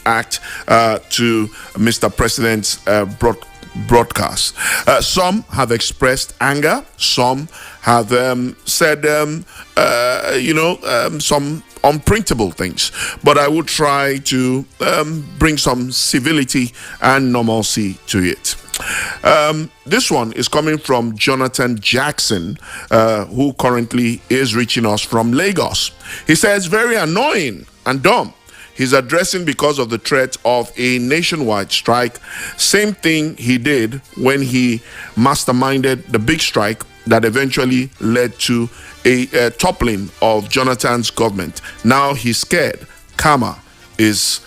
react to Mr. President's broadcast. Some have expressed anger. Some have said, some unprintable things. But I would try to bring some civility and normalcy to it. This one is coming from Jonathan Jackson, who currently is reaching us from Lagos. He says, very annoying and dumb. He's addressing because of the threat of a nationwide strike. Same thing he did when he masterminded the big strike that eventually led to a toppling of Jonathan's government. Now he's scared. Karma is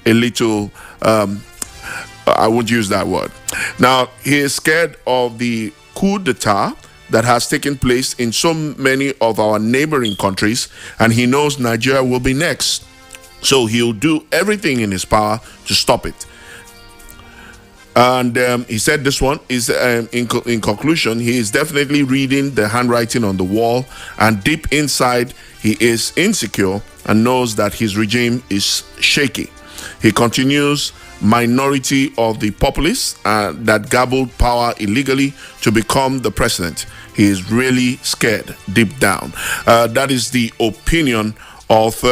a little, I would use that word. Now he is scared of the coup d'etat that has taken place in so many of our neighboring countries, and he knows Nigeria will be next. So he'll do everything in his power to stop it. And he said this one is, in conclusion, he is definitely reading the handwriting on the wall, and deep inside he is insecure and knows that his regime is shaky. He continues, minority of the populace that gabbled power illegally to become the president. He is really scared deep down. That is the opinion of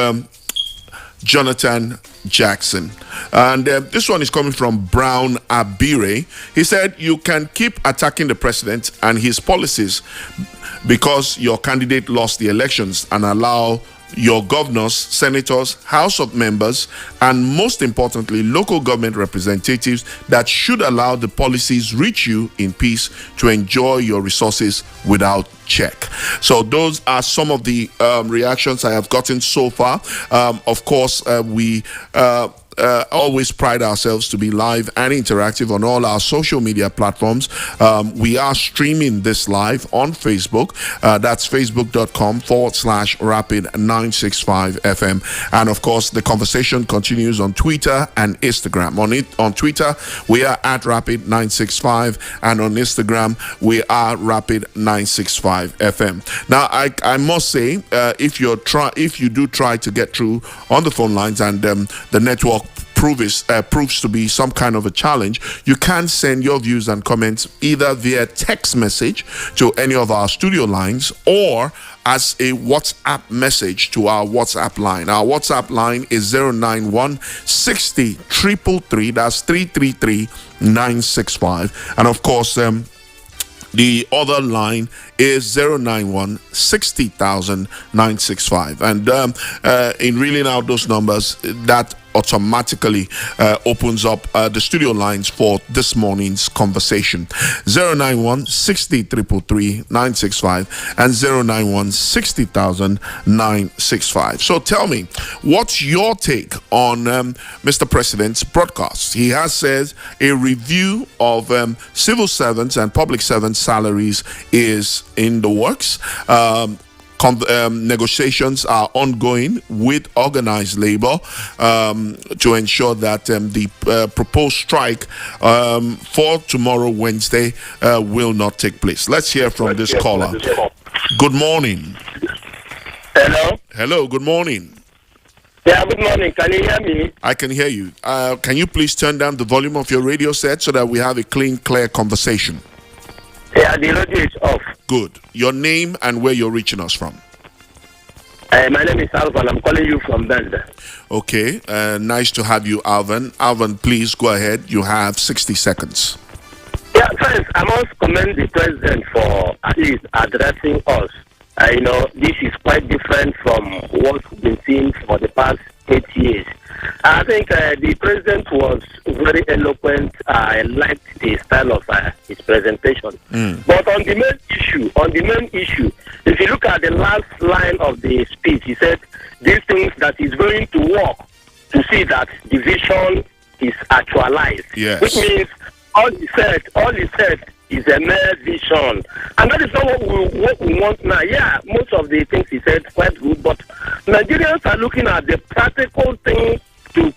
Jonathan Jackson. And this one is coming from Brown Abire. He said, you can keep attacking the president and his policies because your candidate lost the elections, and allow your governors, senators, House of members, and most importantly, local government representatives that should allow the policies reach you in peace to enjoy your resources without check. So those are some of the reactions I have gotten so far. Of course, we always pride ourselves to be live and interactive on all our social media platforms. We are streaming this live on Facebook. That's facebook.com/rapid965fm. And of course, the conversation continues on Twitter and Instagram. On Twitter, we are at Rapid965, and on Instagram, we are Rapid965fm. Now, I must say, if you do try to get through on the phone lines and the network proves to be some kind of a challenge, you can send your views and comments either via text message to any of our studio lines or as a WhatsApp message to our WhatsApp line. Our WhatsApp line is 091 60 333. That's 333 965. And of course, the other line is 091 60,000 965. And in reeling out those numbers, that automatically opens up the studio lines for this morning's conversation. 091 60 333 965 and 091 60,000 965. So tell me, what's your take on Mr. President's broadcast? He has said a review of civil servants and public servants' salaries is in the works. Negotiations are ongoing with organized labor to ensure that the proposed strike for tomorrow, Wednesday, will not take place. Let's hear from this caller. Good morning. Hello. Hello, good morning. Yeah, good morning. Can you hear me? I can hear you. Can you please turn down the volume of your radio set so that we have a clean, clear conversation? Yeah, the radio is off. Good. Your name and where you're reaching us from? My name is Alvan. I'm calling you from Bend. Okay. Nice to have you, Alvan. Alvan, please go ahead. You have 60 seconds. Yeah, first, I must commend the president for at least addressing us. This is quite different from what we've been seeing for the past 8 years. I think the president was very eloquent. I liked the style of his presentation. But on the main issue, if you look at the last line of the speech, he said these things that he's going to work to see that the vision is actualized. Yes. Which means all he said is a mere vision. And that is not what we want now. Yeah, most of the things he said quite good, but Nigerians are looking at the practical thing to,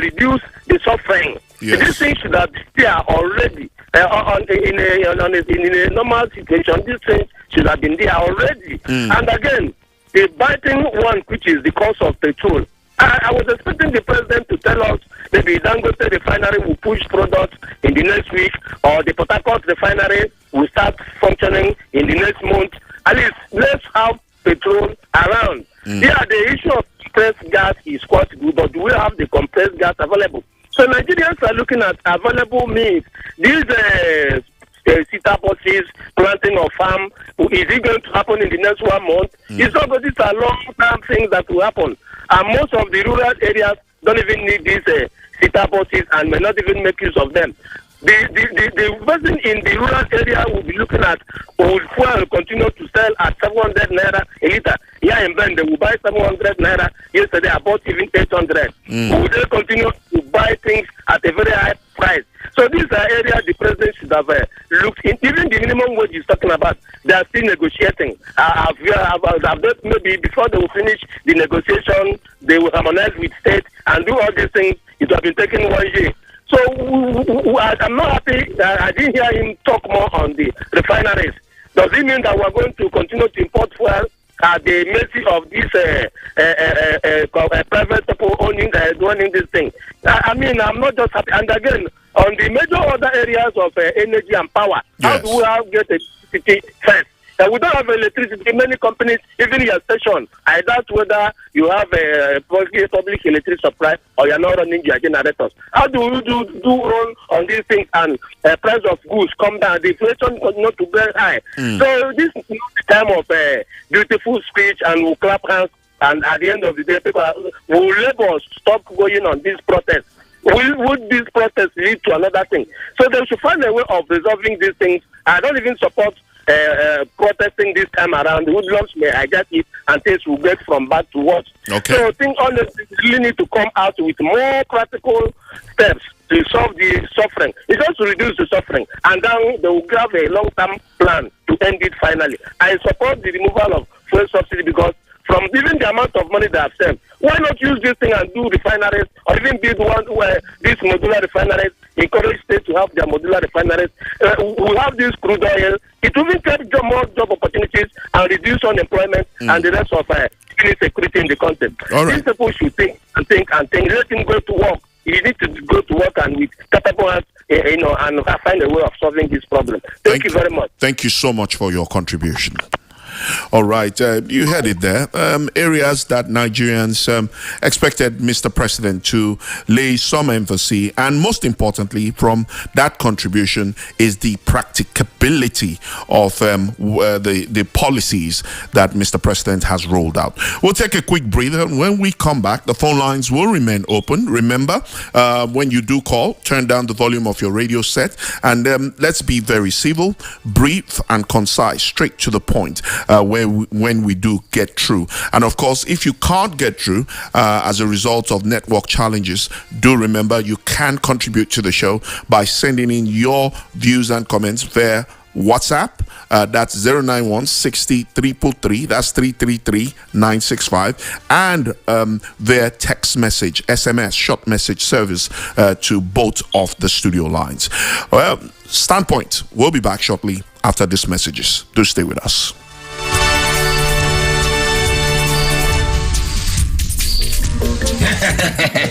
reduce the suffering. Yes. These things should have been there already. In a normal situation, these things should have been there already. And again, the biting one, which is the cost of petrol. I was expecting the president to tell maybe Dangote refinery will push products in the next week, or the Port Harcourt refinery will start functioning in the next month. At least let's have petrol around. Yeah, the issue of compressed gas is quite good, but do we have the compressed gas available? So Nigerians are looking at available means. These CETA buses, planting of farm, is it going to happen in the next 1 month? It's not, but these are long-term things that will happen. And most of the rural areas don't even need these CETA buses and may not even make use of them. The person in the rural area will be looking at old fuel continue to sell at 700 naira a liter. Here in Bend, they will buy 700 naira. Yesterday, I bought even 800. Will they continue to buy things at a very high price? So these are areas the president should have looked in. Even the minimum wage he's talking about, they are still negotiating. Maybe before they will finish the negotiation, they will harmonize with state and do all these things. It will have been taking 1 year. So I'm not happy. I didn't hear him talk more on the refineries. Does it mean that we're going to continue to import fuel at the mercy of this private people owning this thing? I mean, I'm not just happy. And again, on the major other areas of energy and power, how do we get electricity first? We don't have electricity. Many companies, even your station, I doubt whether you have a public electricity supply or you're not running your generators. How do you do run on these things and price of goods come down? The inflation continues to be high. So this is not the time of beautiful speech and we'll clap hands. And at the end of the day, people will labor stop going on these protests. Would this protest lead to another thing? So they should find a way of resolving these things. I don't even support protesting this time around. The hoodlums may hijack it and things will get from bad to worse. Okay. So I think honestly, we really need to come out with more practical steps to solve the suffering. It's just to reduce the suffering, and then they will have a long-term plan to end it finally. I support the removal of fuel subsidy because from even the amount of money they have spent, why not use this thing and do refineries or even build one where these modular refineries, encourage states to have their modular refineries. We have this crude oil. It will even create more job opportunities and reduce unemployment and the rest of security in the country. All right. These people should think and think and think. Let them go to work. You need to go to work and with capable hands, and find a way of solving this problem. Thank you very much. Thank you so much for your contribution. All right, you heard it there. Areas that Nigerians expected Mr. President to lay some emphasis, and most importantly, from that contribution is the practicability of the policies that Mr. President has rolled out. We'll take a quick breather, and when we come back, the phone lines will remain open. Remember, when you do call, turn down the volume of your radio set, and let's be very civil, brief, and concise, straight to the point. When we do get through. And of course, if you can't get through as a result of network challenges, do remember you can contribute to the show by sending in your views and comments via WhatsApp. That's 091 60 333. That's 333 965. And via text message, SMS, short message service to both of the studio lines. Well, Standpoint, we'll be back shortly after these messages. Do stay with us.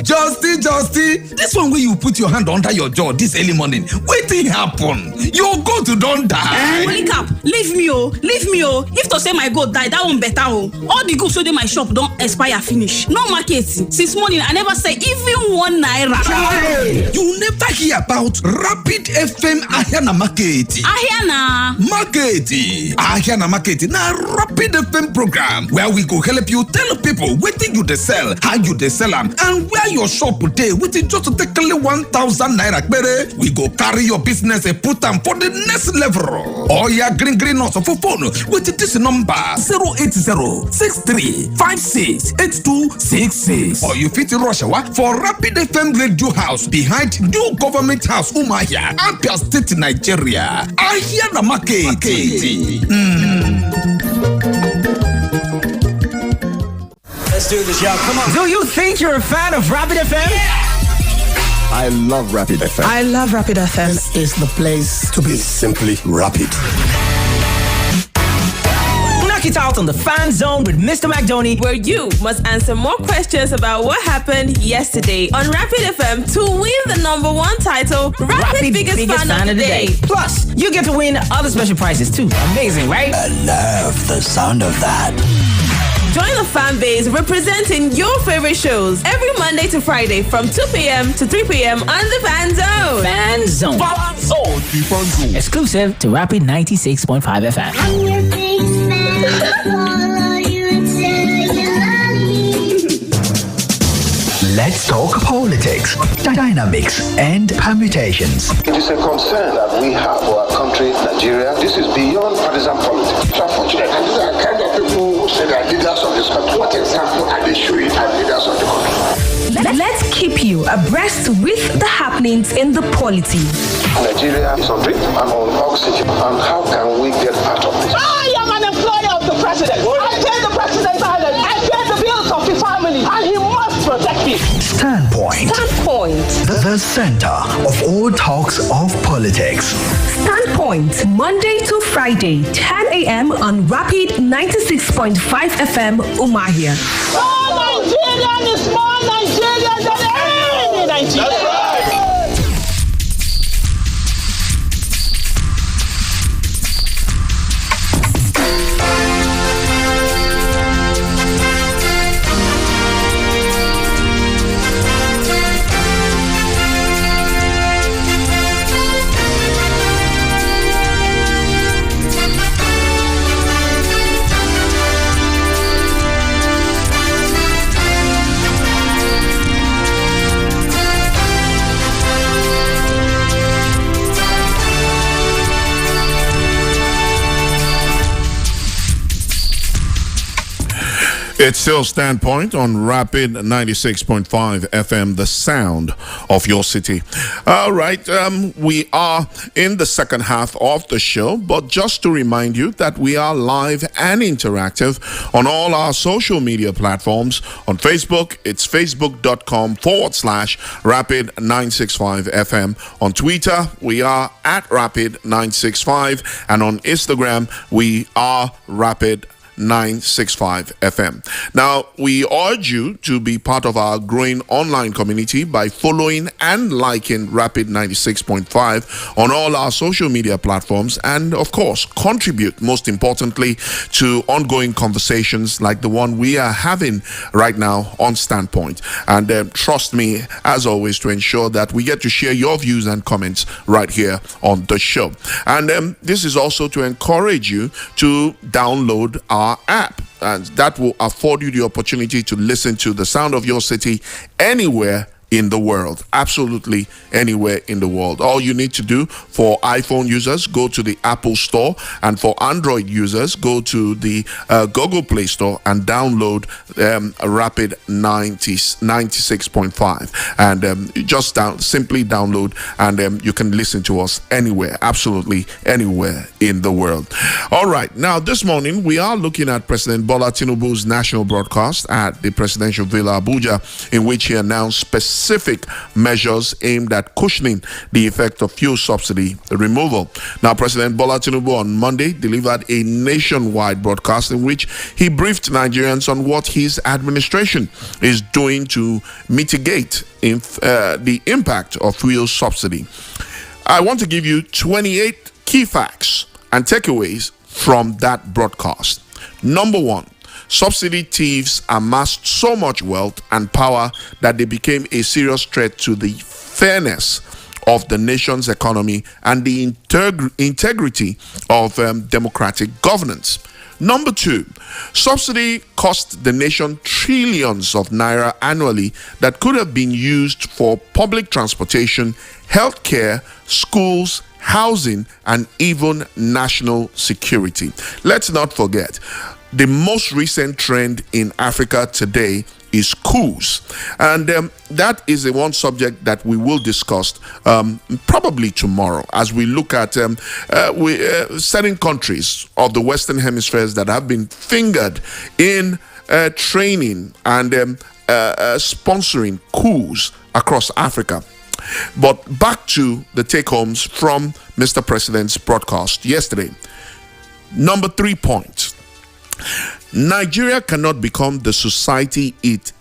Justy, this one where you put your hand under your jaw this early morning, wetin happen? Your goat don die. Holy cap, leave me oh. If to say my goat die, that one better oh. All the goods wey dey my shop don expire finish. No market. Since morning, I never say even 1 naira. Hey, you never hear about Rapid FM Ahiana Market? Ahiana Market na Rapid FM program where we go help you tell people wetin you dey sell, how you dey sell am, and where your shop dey with just take only 1,000 naira pere. We go carry your business and put am for the next level. Oh yeah, green us for phone with this number 080-6356-8266. Or you fit rush for Rapid FM Radio House behind New Government House Umahia, Abia State, Nigeria. Ahiana Market. Let's do this, y'all. Come on. Do you think you're a fan of Rapid FM? Yeah. I love Rapid FM. I love Rapid FM. This is the place to be. Simply Rapid. it out on the Fan Zone with Mr. McDoney, where you must answer more questions about what happened yesterday on Rapid FM to win the #1 title, Rapid Biggest Fan of the Day. Plus, you get to win other special prizes too. Amazing, right? I love the sound of that. Join the fan base representing your favorite shows every Monday to Friday from 2 p.m. to 3 p.m. on the Fan Zone. Fan Zone. Exclusive to Rapid 96.5 FM. Let's talk politics, dynamics, and permutations. It is a concern that we have for our country, Nigeria. This is beyond partisan politics. It's unfortunate. And these are the kind of people who say they are leaders of this country. What example are they showing as leaders of the country? Let's keep you abreast with the happenings in the polity. Nigeria is on drink and on oxygen. And how can we get out of this? I am an employee of the president. I pay the president's salary. I pay the bills of his family. And he must protect me. Standpoint. The center of all talks of politics. Standpoint, Monday to Friday, 10 a.m. on Rapid 96.5 FM, Umahia. More Nigerian is more Nigerian than any Nigerian. That's right. It's still Standpoint on Rapid 96.5 FM, the sound of your city. All right, we are in the second half of the show, but just to remind you that we are live and interactive on all our social media platforms. On Facebook, it's facebook.com/Rapid965 FM. On Twitter, we are at Rapid965, and on Instagram, we are Rapid 965 FM. Now, we urge you to be part of our growing online community by following and liking Rapid 96.5 on all our social media platforms, and of course, contribute most importantly to ongoing conversations like the one we are having right now on Standpoint. And trust me, as always, to ensure that we get to share your views and comments right here on the show. And this is also to encourage you to download our app, and that will afford you the opportunity to listen to the sound of your city anywhere in the world, absolutely anywhere in the world. All you need to do for iPhone users, go to the Apple Store, and for Android users, go to the Google Play Store and download Rapid 96.5, and just simply download, and you can listen to us anywhere, absolutely anywhere in the world. All right, now this morning we are looking at President Bola Tinubu's national broadcast at the Presidential Villa Abuja, in which he announced specific measures aimed at cushioning the effect of fuel subsidy removal. Now, President Bola Tinubu on Monday delivered a nationwide broadcast in which he briefed Nigerians on what his administration is doing to mitigate the impact of fuel subsidy. I want to give you 28 key facts and takeaways from that broadcast. Number one, subsidy thieves amassed so much wealth and power that they became a serious threat to the fairness of the nation's economy and the integrity of democratic governance. Number two, subsidy cost the nation trillions of naira annually that could have been used for public transportation, healthcare, schools, housing, and even national security. Let's not forget, the most recent trend in Africa today is coups, and that is the one subject that we will discuss probably tomorrow, as we look at certain countries of the Western Hemispheres that have been fingered in training and sponsoring coups across Africa. But back to the take-homes from Mr. President's broadcast yesterday. Number 3 point. Nigeria cannot become the society it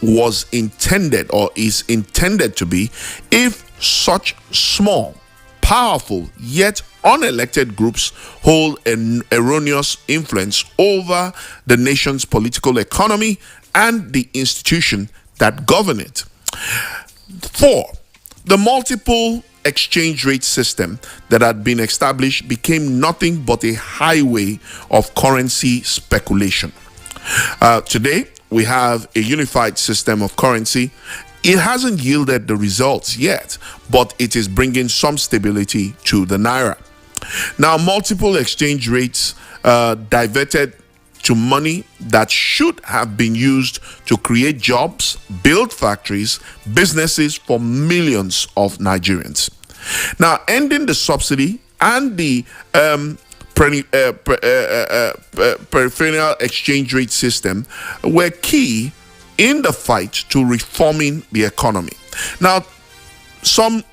was intended or is intended to be if such small, powerful, yet unelected groups hold an erroneous influence over the nation's political economy and the institution that govern it. 4. The multiple exchange rate system that had been established became nothing but a highway of currency speculation. Today, we have a unified system of currency. It hasn't yielded the results yet, but it is bringing some stability to the naira. Now, multiple exchange rates diverted to money that should have been used to create jobs, build factories, businesses for millions of Nigerians. Now, ending the subsidy and the peripheral exchange rate system were key in the fight to reforming the economy. Now,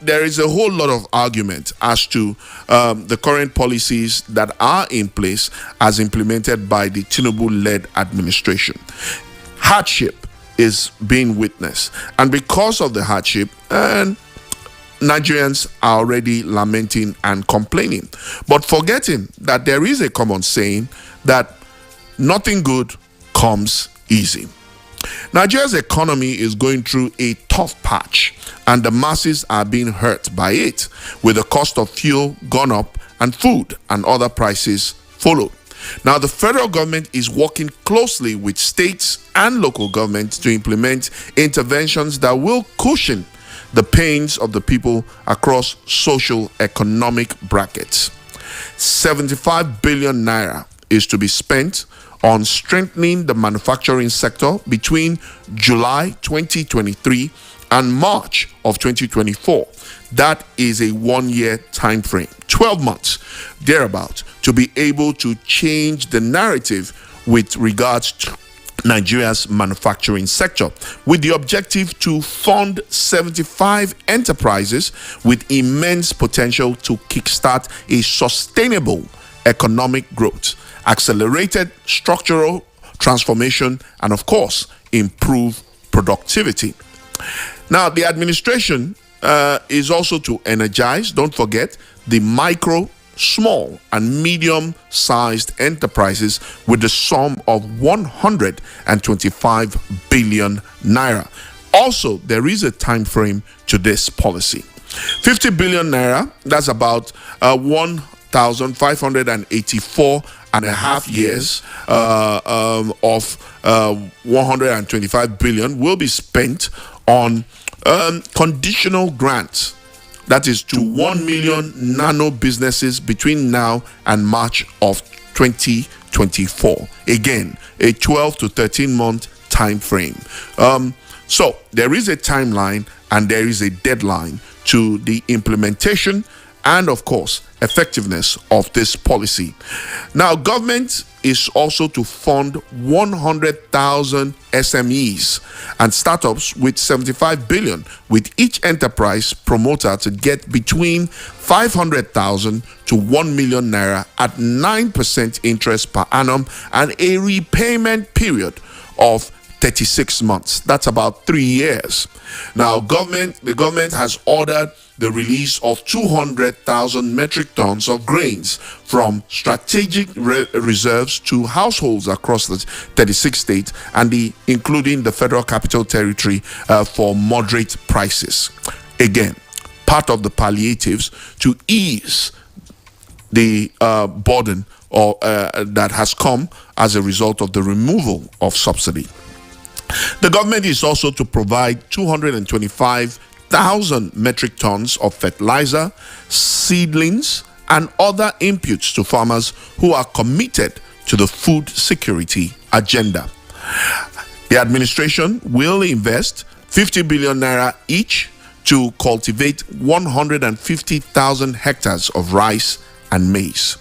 there is a whole lot of argument as to the current policies that are in place as implemented by the Tinubu-led administration. Hardship is being witnessed, and because of the hardship, Nigerians are already lamenting and complaining, but forgetting that there is a common saying that nothing good comes easy. Nigeria's economy is going through a tough patch, and the masses are being hurt by it, with the cost of fuel gone up and food and other prices followed. Now, the federal government is working closely with states and local governments to implement interventions that will cushion the pains of the people across socio-economic brackets. 75 billion naira is to be spent on strengthening the manufacturing sector between July 2023 and March of 2024. That is a 1-year time frame, 12 months thereabout, to be able to change the narrative with regards to Nigeria's manufacturing sector, with the objective to fund 75 enterprises with immense potential to kickstart a sustainable economic growth, accelerated structural transformation, and of course, improve productivity. Now, the administration is also to energize, don't forget, the micro, small, and medium-sized enterprises with the sum of 125 billion naira. Also, there is a time frame to this policy. 50 billion naira, that's about 1,584 and a half years of 125 billion will be spent on conditional grants. That is to 1 million nano businesses between now and March of 2024. Again, a 12 to 13 month time frame. So there is a timeline and there is a deadline to the implementation and, of course, effectiveness of this policy. Now, government is also to fund 100,000 SMEs and startups with 75 billion, with each enterprise promoter to get between 500,000 to 1 million naira at 9% interest per annum and a repayment period of 36 months. That's about 3 years. Now, the government has ordered the release of 200,000 metric tons of grains from strategic reserves to households across the 36 states and including the Federal Capital Territory for moderate prices. Again, part of the palliatives to ease the burden that has come as a result of the removal of subsidy. The government is also to provide 225,000 metric tons of fertilizer, seedlings, and other inputs to farmers who are committed to the food security agenda. The administration will invest 50 billion naira each to cultivate 150,000 hectares of rice and maize.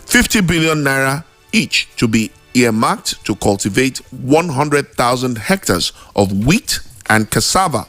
50 billion naira each to be earmarked to cultivate 100,000 hectares of wheat and cassava.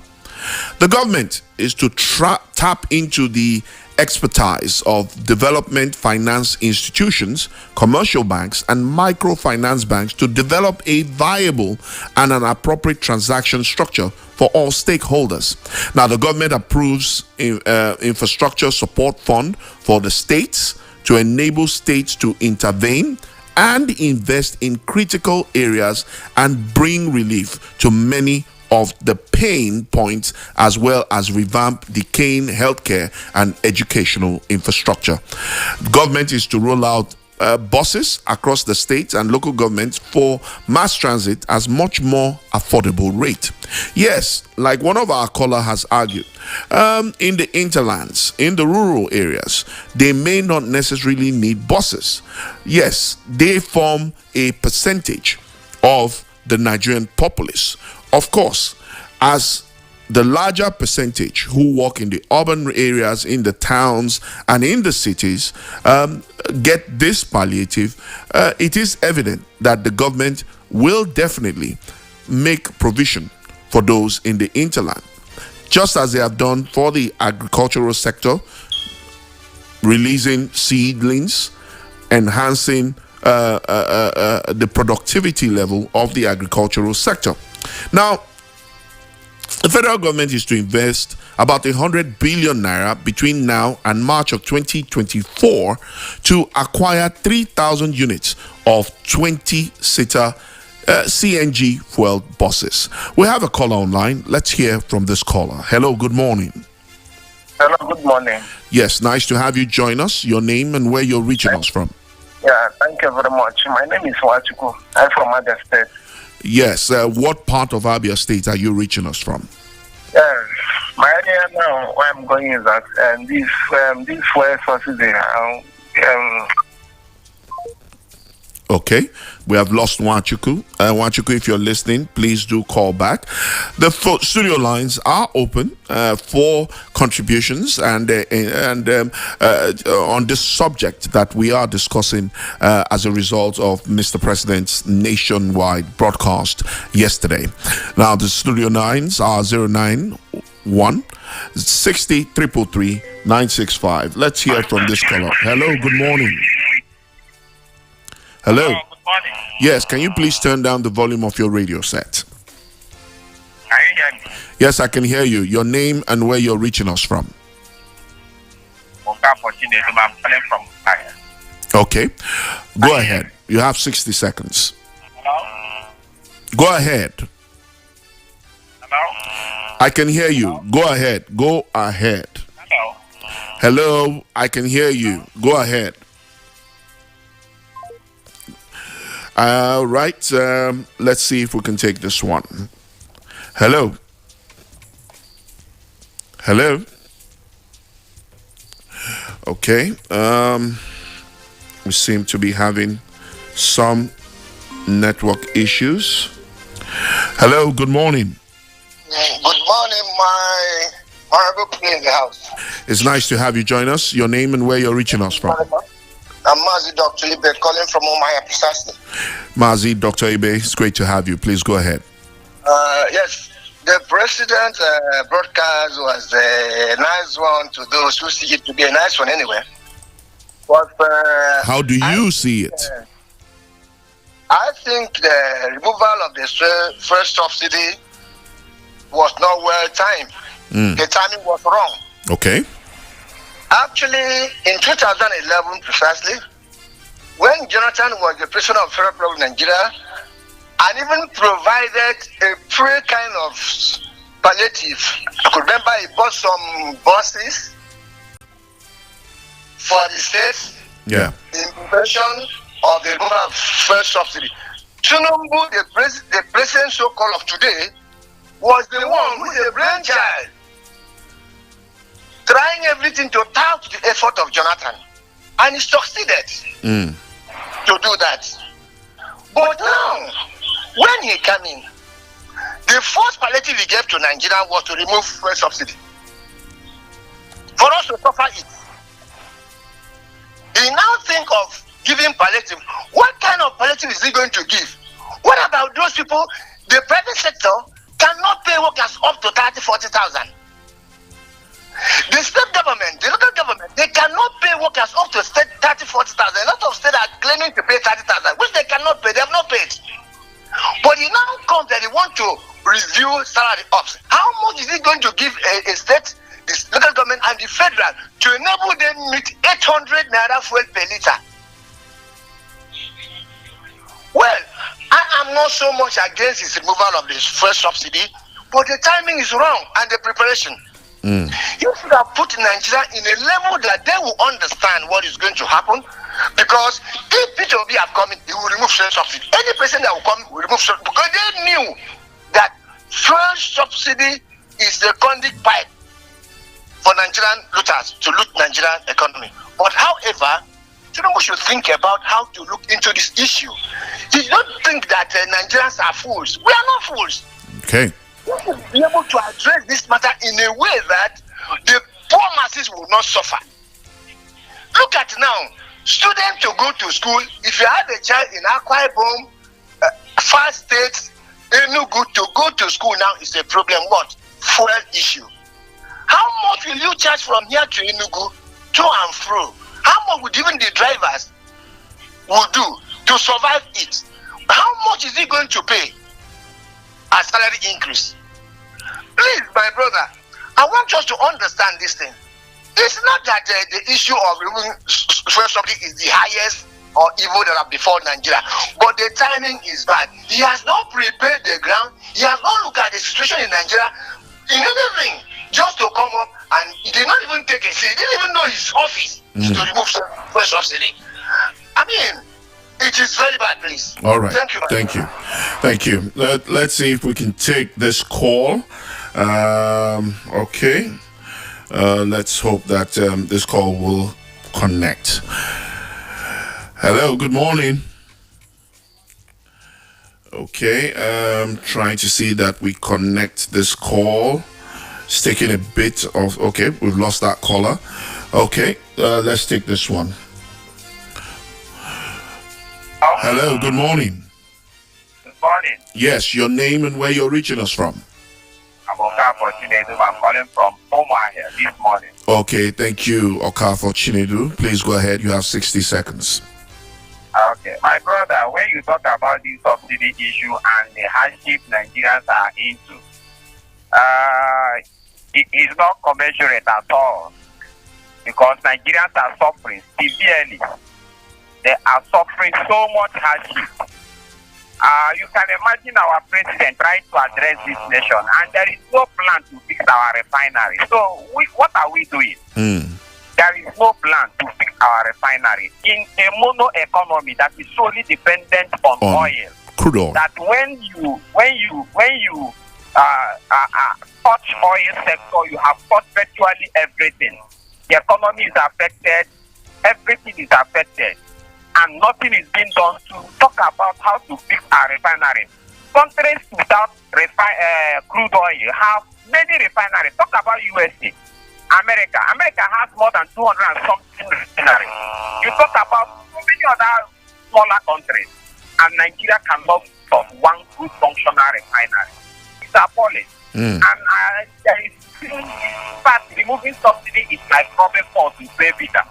The government is to tap into the expertise of development finance institutions, commercial banks, and microfinance banks to develop a viable and an appropriate transaction structure for all stakeholders. Now, the government approves infrastructure support fund for the states to enable states to intervene and invest in critical areas and bring relief to many of the pain points, as well as revamp decaying healthcare and educational infrastructure. Government is to roll out buses across the states and local governments for mass transit as much more affordable rate. Yes, like one of our caller has argued, in the interlands, in the rural areas, they may not necessarily need buses. Yes, they form a percentage of the Nigerian populace. Of course, as the larger percentage who work in the urban areas, in the towns, and in the cities get this palliative, it is evident that the government will definitely make provision for those in the interland, just as they have done for the agricultural sector, releasing seedlings, enhancing the productivity level of the agricultural sector. Now, the federal government is to invest about 100 billion naira between now and March of 2024 to acquire 3,000 units of 20-seater CNG fueled buses. We have a caller online. Let's hear from this caller. Hello, good morning. Hello, good morning. Yes, nice to have you join us. Your name and where you're reaching us from. Yeah, thank you very much. My name is Wachuku. I'm from Abia State. Yes, what part of Abia State are you reaching us from? Yes, my idea now where I'm going is that this fuel subsidy. Okay, we have lost Wachuku. Wachuku, if you're listening, please do call back. The studio lines are open for contributions and on this subject that we are discussing as a result of Mr. President's nationwide broadcast yesterday. Now, the studio lines are 091 60 333 965. Let's hear from this caller. Hello, good morning. Hello. Good morning. Yes, can you please turn down the volume of your radio set? Can you hear me? Yes, I can hear you. Your name and where you're reaching us from. I'm calling from Aya. Okay. Go ahead. You have 60 seconds. Hello? Go ahead. Hello? I can hear you. Go ahead. Go ahead. Hello? Hello. I can hear you. Go ahead. Right. Let's see if we can take this one. Hello. Hello. Okay. We seem to be having some network issues. Hello. Good morning. Good morning, my honorable people in the house. It's nice to have you join us. Your name and where you're reaching us from. I'm Mazi Dr. Ibe calling from Umaya precisely. Mazi, Dr. Ibe, it's great to have you. Please go ahead. Yes, the president broadcast was a nice one to those who see it to be a nice one anyway. But how do you see it? I think the removal of the first subsidy was not well timed. The timing was wrong. Okay. Actually, in 2011 precisely, when Jonathan was the president of Federal Republic of Nigeria, and even provided a free kind of palliative. I could remember he bought some buses for the states. Yeah. In prevention of the removal of first subsidy. Tinubu, the president so-called of today, was the one who is a brainchild, trying everything to tout the effort of Jonathan, and he succeeded to do that. But now, when he came in, the first palliative he gave to Nigeria was to remove fuel subsidy, for us to suffer it. He now think of giving palliative. What kind of palliative is he going to give? What about those people, the private sector cannot pay workers up to 30,000-40,000. The state government, the local government, they cannot pay workers up to 30,000-40,000. A lot of states are claiming to pay 30,000, which they cannot pay. They have not paid. But it now comes that they want to review salary ups. How much is it going to give a state, the local government, and the federal to enable them meet 800 naira fuel per liter? Well, I am not so much against the removal of the fuel subsidy, but the timing is wrong and the preparation. You should have put Nigeria in a level that they will understand what is going to happen. Because if P2B have come in, they will remove fuel subsidy. Any person that will come will remove subsidy. Because they knew that fuel subsidy is the conduit pipe for Nigerian looters to loot Nigerian economy. But however, Tinubu should think about how to look into this issue. You don't think that Nigerians are fools. We are not fools. Okay. We should be able to address this matter in a way that the poor masses will not suffer. Look at now, students to go to school, if you have a child in Akwa Ibom, far states, Enugu, to go to school now is a problem. What? Fuel issue. How much will you charge from here to Enugu, to and fro? How much would even the drivers will do to survive it? How much is he going to pay as salary increase? Please, my brother, I want us to understand this thing. It's not that the issue of removing fuel subsidy is the highest or evil that have before Nigeria, but the timing is bad. He has not prepared the ground. He has not looked at the situation in Nigeria in anything, just to come up, and he did not even take a seat. He didn't even know his office to remove fuel subsidy. I mean, it is very bad, please. All right. Thank you. Thank you. Let's see if we can take this call. Okay. Let's hope that this call will connect. Hello, good morning. Okay, trying to see that we connect this call. It's taking a bit of, okay, we've lost that caller. Okay, let's take this one. Hello, good morning. Good morning. Yes, your name and where you're reaching us from. I'm Okafor Chinedu. I'm calling from Umuahia this morning. Okay, thank you, Okafor Chinedu. Please go ahead. You have 60 seconds. Okay, my brother, when you talk about this subsidy issue and the hardship Nigerians are into, it is not commensurate at all, because Nigerians are suffering severely. They are suffering so much hardship. You can imagine our president trying to address this nation, and there is no plan to fix our refinery. So, what are we doing? There is no plan to fix our refinery in a mono economy that is solely dependent on oil. Crude oil. That when you touch oil sector, you have touched virtually everything. The economy is affected. Everything is affected. And nothing is being done to talk about how to fix our refinery. Countries without crude oil have many refineries. Talk about USA, America. America has more than 200 and something refineries. You talk about so many other smaller countries, and Nigeria cannot have one good functional refinery. It's appalling. And there is, in fact, removing subsidy is like problem for to pay bitter.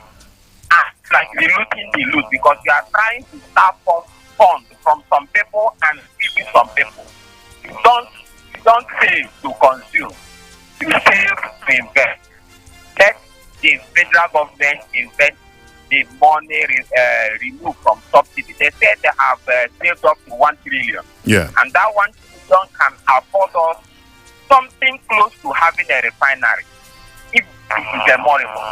Like diluting the loot, because you are trying to start funds from some people and giving some people. You don't save to consume. You save to invest. Let the federal government invest the money removed from subsidy. They said they have saved up to 1 trillion. Yeah. And that 1 trillion can afford us something close to having a refinery. If it is memorable,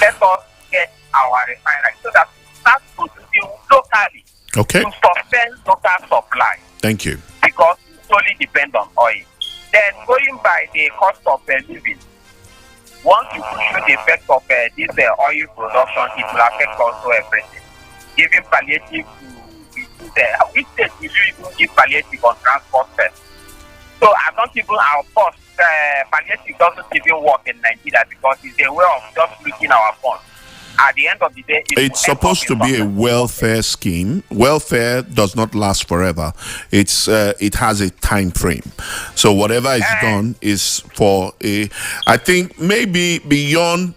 let us get our refinery so that we start producing locally. Okay. To sustain local supply. Thank you. Because we solely depend on oil. Then going by the cost of living, once you show the effect of this oil production, it will affect also everything. Giving palliative to which state will you even give palliative on transport first? So I don't even, our cost, palliative doesn't even work in Nigeria because it's a way of just looking our funds. At the end of the day, it's supposed to be a welfare scheme. Welfare does not last forever. It has a time frame. So whatever is done is for a, I think maybe beyond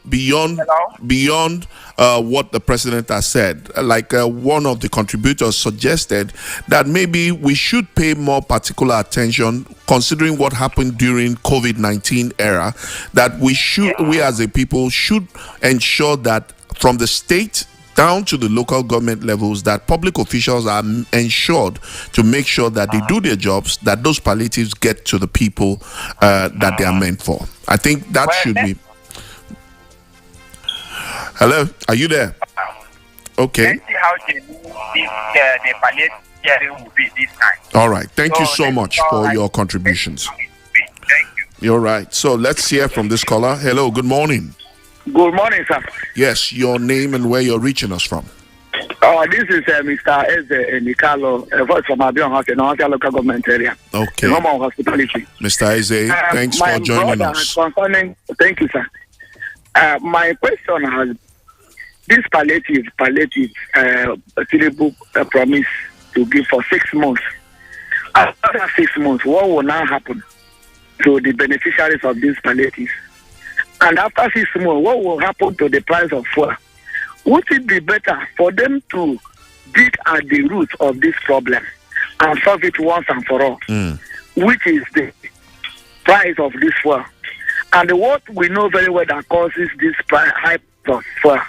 what the president has said. Like one of the contributors suggested that maybe we should pay more particular attention, considering what happened during COVID-19 era, that we as a people should ensure that from the state down to the local government levels, that public officials are ensured to make sure that they do their jobs, that those palliatives get to the people that they are meant for. I think that should be. Hello, are you there? Okay. Let's see how the palliative care will be this time. All right. Thank you so much for your contributions. Thank you. You're right. So let's hear from this caller. Hello, good morning. Good morning, sir. Yes, your name and where you're reaching us from. This is Mr. Eze Nikalo, voice from Abion House, in local government area. Okay. Normal hospitality. Mr. Eze, thanks for joining us. Thank you, sir. My question has this palliative Tinubu promise to give for 6 months. After 6 months, what will now happen to the beneficiaries of these palliatives? And after 6 months, what will happen to the price of fuel? Would it be better for them to dig at the root of this problem and solve it once and for all, which is the price of this fuel? And what we know very well that causes this high price of fuel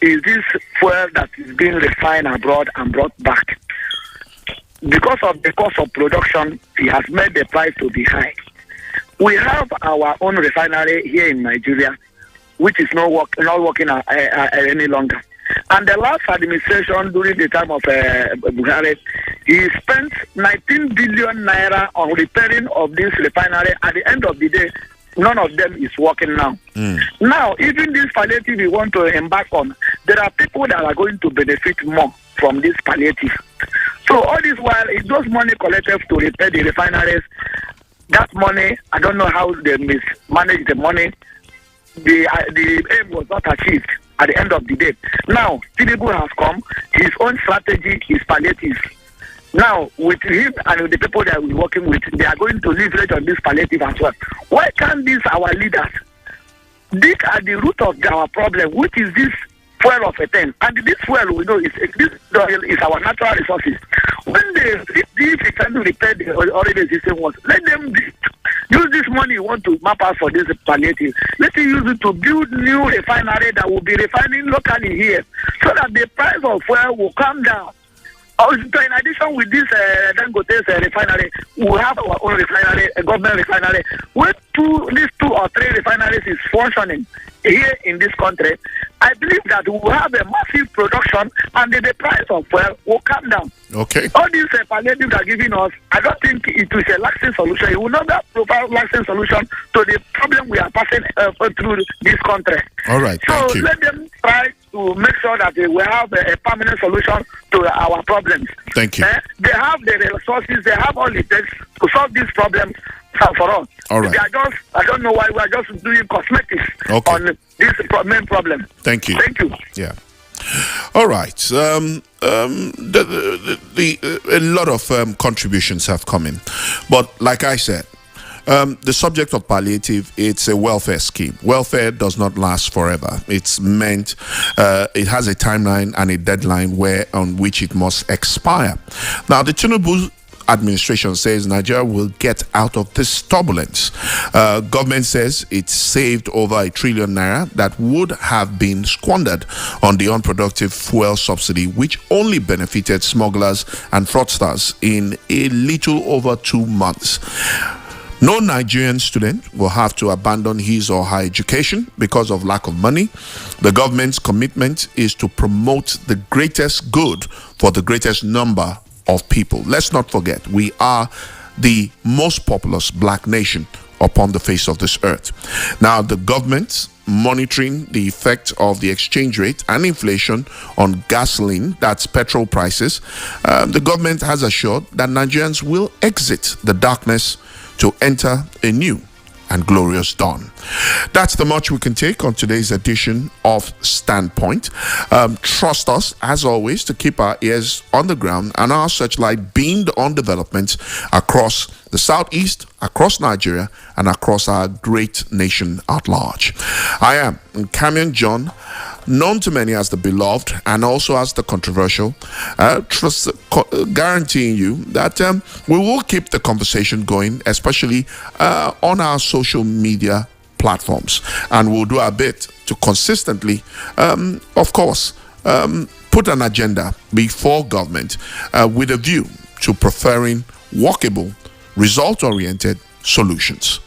is this fuel that is being refined abroad and brought back. Because of the cost of production, it has made the price to be high. We have our own refinery here in Nigeria, which is not working any longer. And the last administration during the time of Buhari, he spent 19 billion naira on repairing of this refinery. At the end of the day, none of them is working now. Now, even this palliative we want to embark on, there are people that are going to benefit more from this palliative. So all this while, it those money collected to repair the refineries, that money, I don't know how they mismanage the money. The aim was not achieved at the end of the day. Now, Tinubu has come, his own strategy is palliative. Now, with him and with the people that we're working with, they are going to leverage on this palliative as well. Why can't these our leaders dig at the root of our problem, which is this fuel of a thing? And this fuel, we know, is our natural resources. When they try to repair the already existing ones, let them use this money you want to map out for this palliative. Let them use it to build new refinery that will be refining locally here, so that the price of fuel will come down. Also, in addition with this Dangote's refinery, we have our own refinery, a government refinery, where these 2 or 3 refineries is functioning here in this country. I believe that we will have a massive production and the price of fuel will come down. Okay. All these palliatives are giving us, I don't think it is a lasting solution. It will not provide a lasting solution to the problem we are passing through this country. All right, thank you. Let them try to make sure that we have a permanent solution to our problems. Thank you. They have the resources, they have all it takes to solve this problem for us. All right. I don't know why we are just doing cosmetics on this main problem. Thank you. Thank you. Yeah. All right. A lot of contributions have come in, but like I said, the subject of palliative, it's a welfare scheme. Welfare does not last forever. It's meant, it has a timeline and a deadline on which it must expire. Now, the Tinubu administration says Nigeria will get out of this turbulence. Government says it's saved over ₦1 trillion that would have been squandered on the unproductive fuel subsidy, which only benefited smugglers and fraudsters in a little over 2 months. No Nigerian student will have to abandon his or her education because of lack of money. The government's commitment is to promote the greatest good for the greatest number of people. Let's not forget, we are the most populous black nation upon the face of this earth. Now, the government monitoring the effect of the exchange rate and inflation on gasoline, that's petrol prices. The government has assured that Nigerians will exit the darkness to enter a new and glorious dawn. That's the much we can take on today's edition of Standpoint. Trust us, as always, to keep our ears on the ground and our searchlight beamed on developments across the southeast, across Nigeria, and across our great nation at large. I am Camion John, known to many as the beloved and also as the controversial, guaranteeing you that we will keep the conversation going, especially on our social media platforms, and we'll do our bit to consistently, of course, put an agenda before government with a view to preferring workable, result-oriented solutions.